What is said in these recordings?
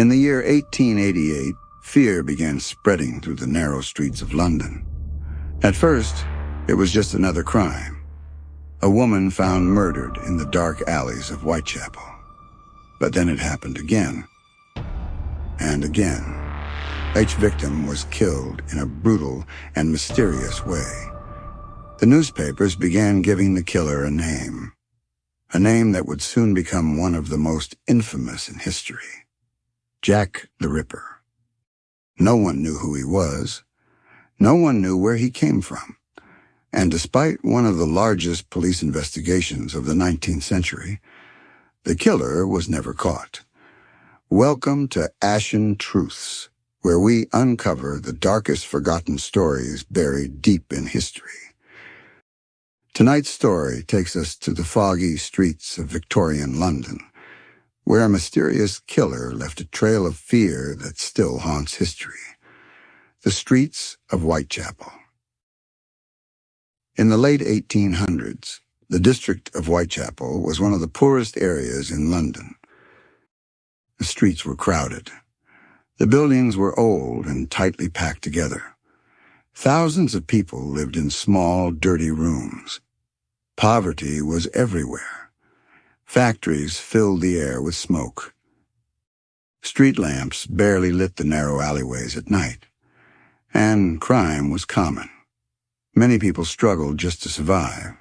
In the year 1888, fear began spreading through the narrow streets of London. At first, it was just another crime. A woman found murdered in the dark alleys of Whitechapel. But then it happened again. And again. Each victim was killed in a brutal and mysterious way. The newspapers began giving the killer a name that would soon become one of the most infamous in history. Jack the Ripper. No one knew who he was. No one knew where he came from. And despite one of the largest police investigations of the 19th century, the killer was never caught. Welcome to ASHEN Truths, where we uncover the darkest forgotten stories buried deep in history. Tonight's story takes us to the foggy streets of Victorian London, where a mysterious killer left a trail of fear that still haunts history. The streets of Whitechapel. In the late 1800s, the district of Whitechapel was one of the poorest areas in London. The streets were crowded. The buildings were old and tightly packed together. Thousands of people lived in small, dirty rooms. Poverty was everywhere. Factories filled the air with smoke. Street lamps barely lit the narrow alleyways at night. And crime was common. Many people struggled just to survive.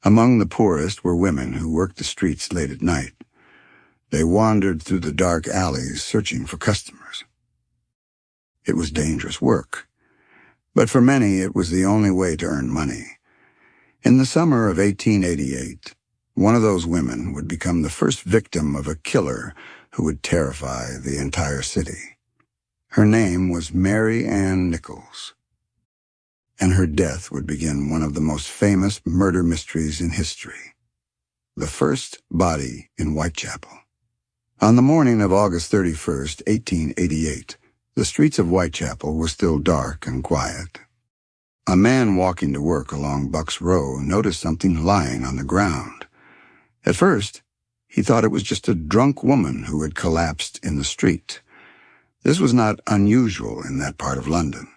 Among the poorest were women who worked the streets late at night. They wandered through the dark alleys searching for customers. It was dangerous work, but for many it was the only way to earn money. In the summer of 1888, one of those women would become the first victim of a killer who would terrify the entire city. Her name was Mary Ann Nichols, and her death would begin one of the most famous murder mysteries in history. The first body in Whitechapel. On the morning of August 31st, 1888, the streets of Whitechapel were still dark and quiet. A man walking to work along Buck's Row noticed something lying on the ground. At first, he thought it was just a drunk woman who had collapsed in the street. This was not unusual in that part of London.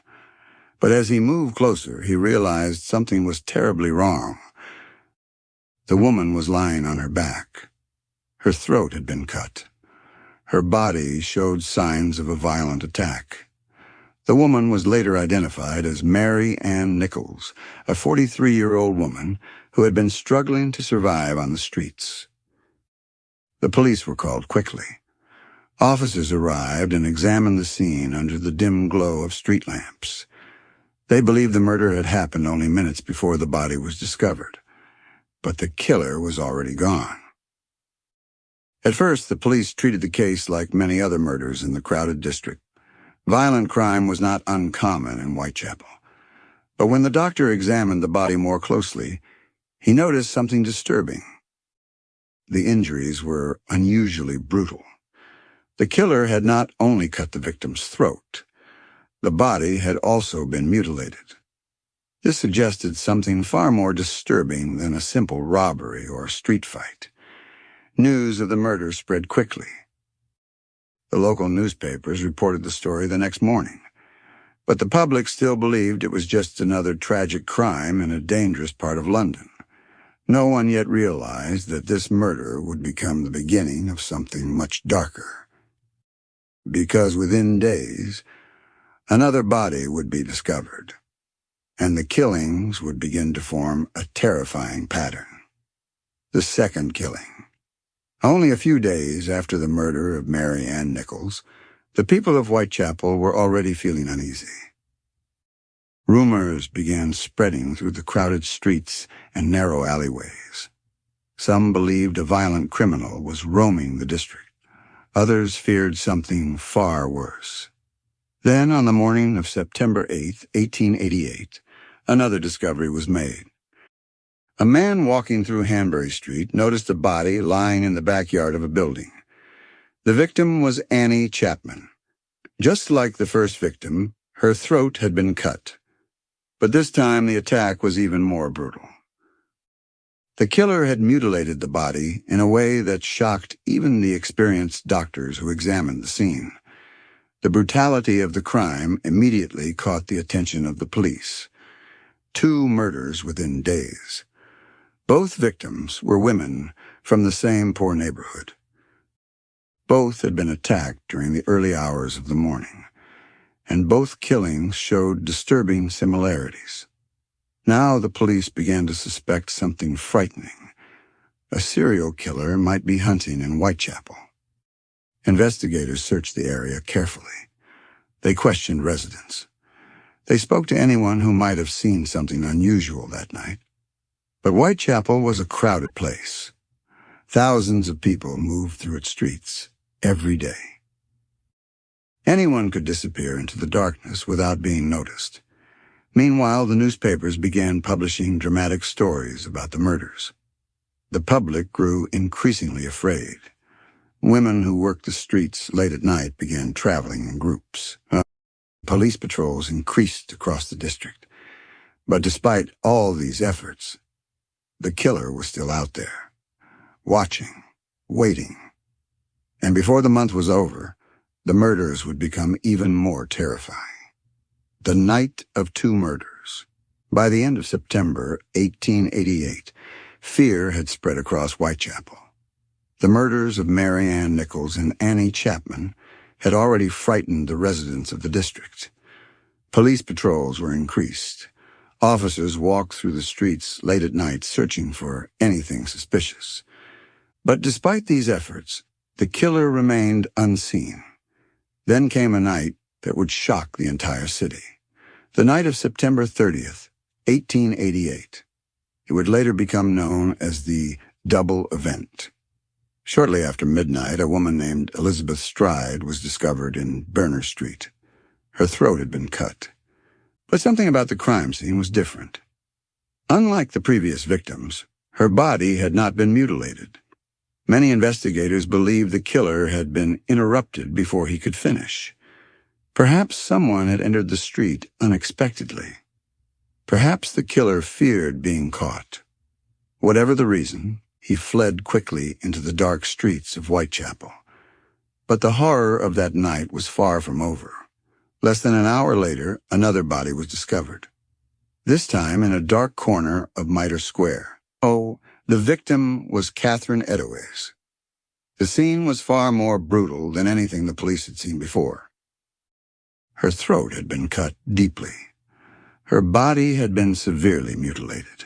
But as he moved closer, he realized something was terribly wrong. The woman was lying on her back. Her throat had been cut. Her body showed signs of a violent attack. The woman was later identified as Mary Ann Nichols, a 43-year-old woman who had been struggling to survive on the streets. The police were called quickly. Officers arrived and examined the scene under the dim glow of street lamps. They believed the murder had happened only minutes before the body was discovered, but the killer was already gone. At first, the police treated the case like many other murders in the crowded district. Violent crime was not uncommon in Whitechapel. But when the doctor examined the body more closely, he noticed something disturbing. The injuries were unusually brutal. The killer had not only cut the victim's throat, the body had also been mutilated. This suggested something far more disturbing than a simple robbery or street fight. News of the murder spread quickly. The local newspapers reported the story the next morning, but the public still believed it was just another tragic crime in a dangerous part of London. No one yet realized that this murder would become the beginning of something much darker. Because within days, another body would be discovered, and the killings would begin to form a terrifying pattern. The second killing. Only a few days after the murder of Mary Ann Nichols, the people of Whitechapel were already feeling uneasy. Rumors began spreading through the crowded streets and narrow alleyways. Some believed a violent criminal was roaming the district. Others feared something far worse. Then, on the morning of September 8, 1888, another discovery was made. A man walking through Hanbury Street noticed a body lying in the backyard of a building. The victim was Annie Chapman. Just like the first victim, her throat had been cut. But this time the attack was even more brutal. The killer had mutilated the body in a way that shocked even the experienced doctors who examined the scene. The brutality of the crime immediately caught the attention of the police. 2 murders within days. Both victims were women from the same poor neighborhood. Both had been attacked during the early hours of the morning, and both killings showed disturbing similarities. Now the police began to suspect something frightening. A serial killer might be hunting in Whitechapel. Investigators searched the area carefully. They questioned residents. They spoke to anyone who might have seen something unusual that night. But Whitechapel was a crowded place. Thousands of people moved through its streets every day. Anyone could disappear into the darkness without being noticed. Meanwhile, the newspapers began publishing dramatic stories about the murders. The public grew increasingly afraid. Women who worked the streets late at night began traveling in groups. Police patrols increased across the district. But despite all these efforts, the killer was still out there, watching, waiting. And before the month was over, the murders would become even more terrifying. The night of 2 murders. By the end of September 1888, fear had spread across Whitechapel. The murders of Mary Ann Nichols and Annie Chapman had already frightened the residents of the district. Police patrols were increased. Officers walked through the streets late at night searching for anything suspicious. But despite these efforts, the killer remained unseen. Then came a night that would shock the entire city. The night of September 30th, 1888. It would later become known as the Double Event. Shortly after midnight, a woman named Elizabeth Stride was discovered in Berner Street. Her throat had been cut. But something about the crime scene was different. Unlike the previous victims, her body had not been mutilated. Many investigators believed the killer had been interrupted before he could finish. Perhaps someone had entered the street unexpectedly. Perhaps the killer feared being caught. Whatever the reason, he fled quickly into the dark streets of Whitechapel. But the horror of that night was far from over. Less than an hour later, another body was discovered. This time in a dark corner of Mitre Square. Oh, the victim was Catherine Eddowes. The scene was far more brutal than anything the police had seen before. Her throat had been cut deeply. Her body had been severely mutilated.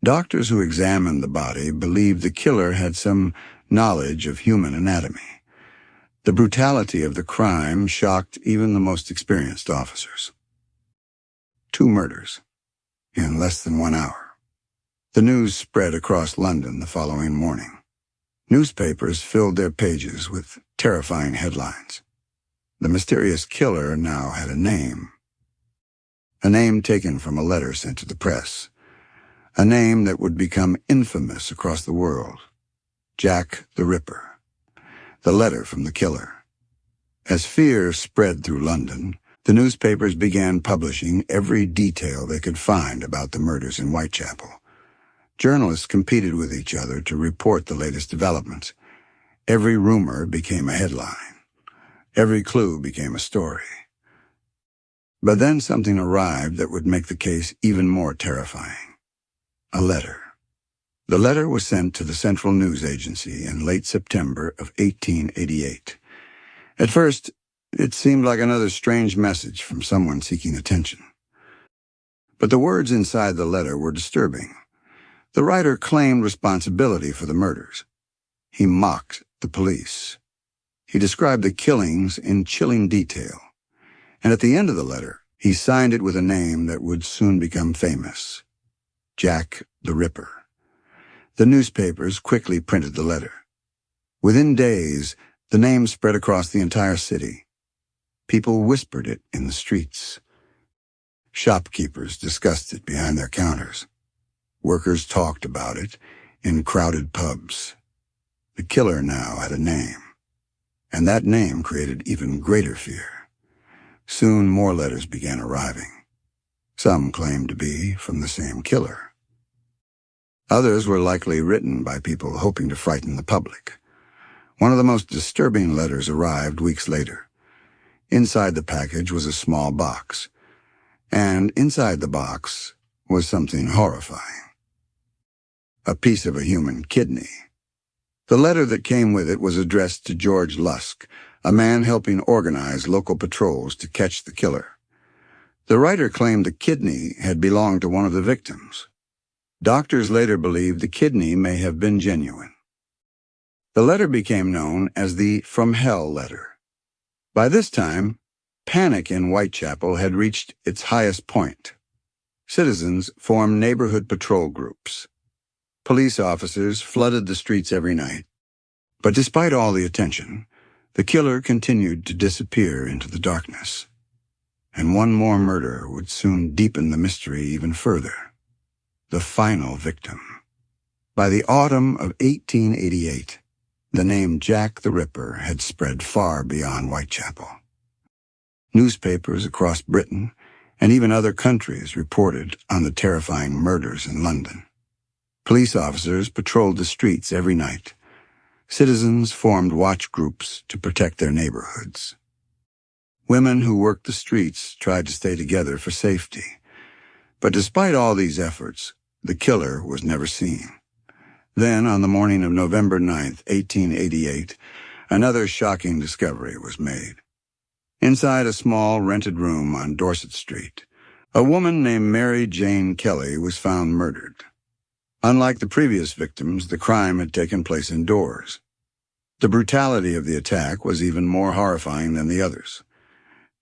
Doctors who examined the body believed the killer had some knowledge of human anatomy. The brutality of the crime shocked even the most experienced officers. 2 murders in less than 1 hour. The news spread across London the following morning. Newspapers filled their pages with terrifying headlines. The mysterious killer now had a name taken from a letter sent to the press. A name that would become infamous across the world. Jack the Ripper. The letter from the killer. As fear spread through London, the newspapers began publishing every detail they could find about the murders in Whitechapel. Journalists competed with each other to report the latest developments. Every rumor became a headline. Every clue became a story. But then something arrived that would make the case even more terrifying. A letter. The letter was sent to the Central News Agency in late September of 1888. At first, it seemed like another strange message from someone seeking attention. But the words inside the letter were disturbing. The writer claimed responsibility for the murders. He mocked the police. He described the killings in chilling detail. And at the end of the letter, he signed it with a name that would soon become famous. Jack the Ripper. The newspapers quickly printed the letter. Within days, the name spread across the entire city. People whispered it in the streets. Shopkeepers discussed it behind their counters. Workers talked about it in crowded pubs. The killer now had a name, and that name created even greater fear. Soon more letters began arriving. Some claimed to be from the same killer. Others were likely written by people hoping to frighten the public. One of the most disturbing letters arrived weeks later. Inside the package was a small box, and inside the box was something horrifying. A piece of a human kidney. The letter that came with it was addressed to George Lusk, a man helping organize local patrols to catch the killer. The writer claimed the kidney had belonged to one of the victims. Doctors later believed the kidney may have been genuine. The letter became known as the From Hell letter. By this time, panic in Whitechapel had reached its highest point. Citizens formed neighborhood patrol groups. Police officers flooded the streets every night. But despite all the attention, the killer continued to disappear into the darkness. And one more murder would soon deepen the mystery even further. The final victim. By the autumn of 1888, the name Jack the Ripper had spread far beyond Whitechapel. Newspapers across Britain and even other countries reported on the terrifying murders in London. Police officers patrolled the streets every night. Citizens formed watch groups to protect their neighborhoods. Women who worked the streets tried to stay together for safety. But despite all these efforts, the killer was never seen. Then, on the morning of November 9th, 1888, another shocking discovery was made. Inside a small rented room on Dorset Street, a woman named Mary Jane Kelly was found murdered. Unlike the previous victims, the crime had taken place indoors. The brutality of the attack was even more horrifying than the others.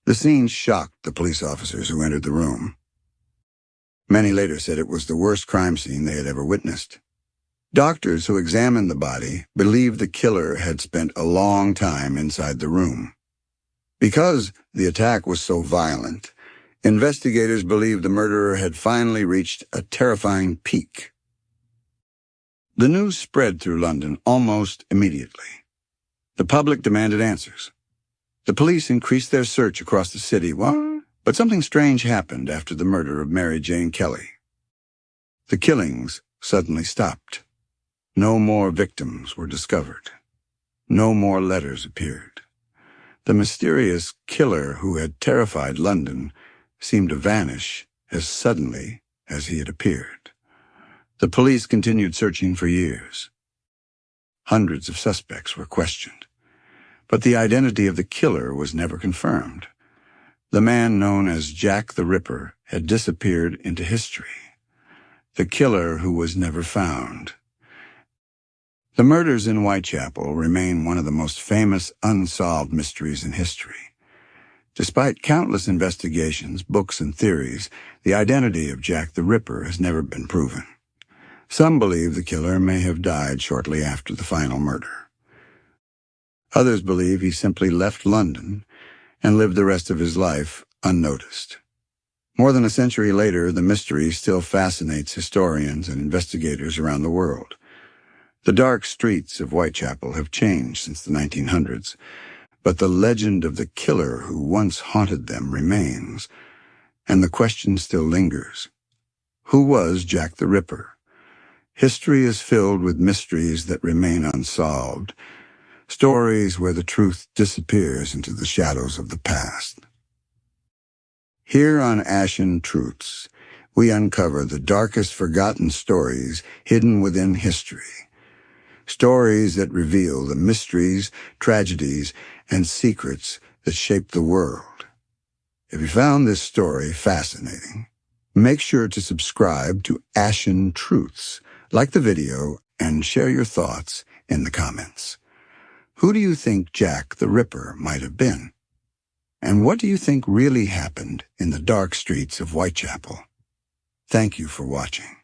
The scene shocked the police officers who entered the room. Many later said it was the worst crime scene they had ever witnessed. Doctors who examined the body believed the killer had spent a long time inside the room. Because the attack was so violent, investigators believed the murderer had finally reached a terrifying peak. The news spread through London almost immediately. The public demanded answers. The police increased their search across the city, but something strange happened after the murder of Mary Jane Kelly. The killings suddenly stopped. No more victims were discovered. No more letters appeared. The mysterious killer who had terrified London seemed to vanish as suddenly as he had appeared. The police continued searching for years. Hundreds of suspects were questioned, but the identity of the killer was never confirmed. The man known as Jack the Ripper had disappeared into history. The killer who was never found. The murders in Whitechapel remain one of the most famous unsolved mysteries in history. Despite countless investigations, books, and theories, the identity of Jack the Ripper has never been proven. Some believe the killer may have died shortly after the final murder. Others believe he simply left London and lived the rest of his life unnoticed. More than a century later, the mystery still fascinates historians and investigators around the world. The dark streets of Whitechapel have changed since the 1900s, but the legend of the killer who once haunted them remains, and the question still lingers. Who was Jack the Ripper? History is filled with mysteries that remain unsolved, stories where the truth disappears into the shadows of the past. Here on ASHEN Truths, we uncover the darkest forgotten stories hidden within history. Stories that reveal the mysteries, tragedies, and secrets that shape the world. If you found this story fascinating, make sure to subscribe to ASHEN Truths, like the video, and share your thoughts in the comments. Who do you think Jack the Ripper might have been? And what do you think really happened in the dark streets of Whitechapel? Thank you for watching.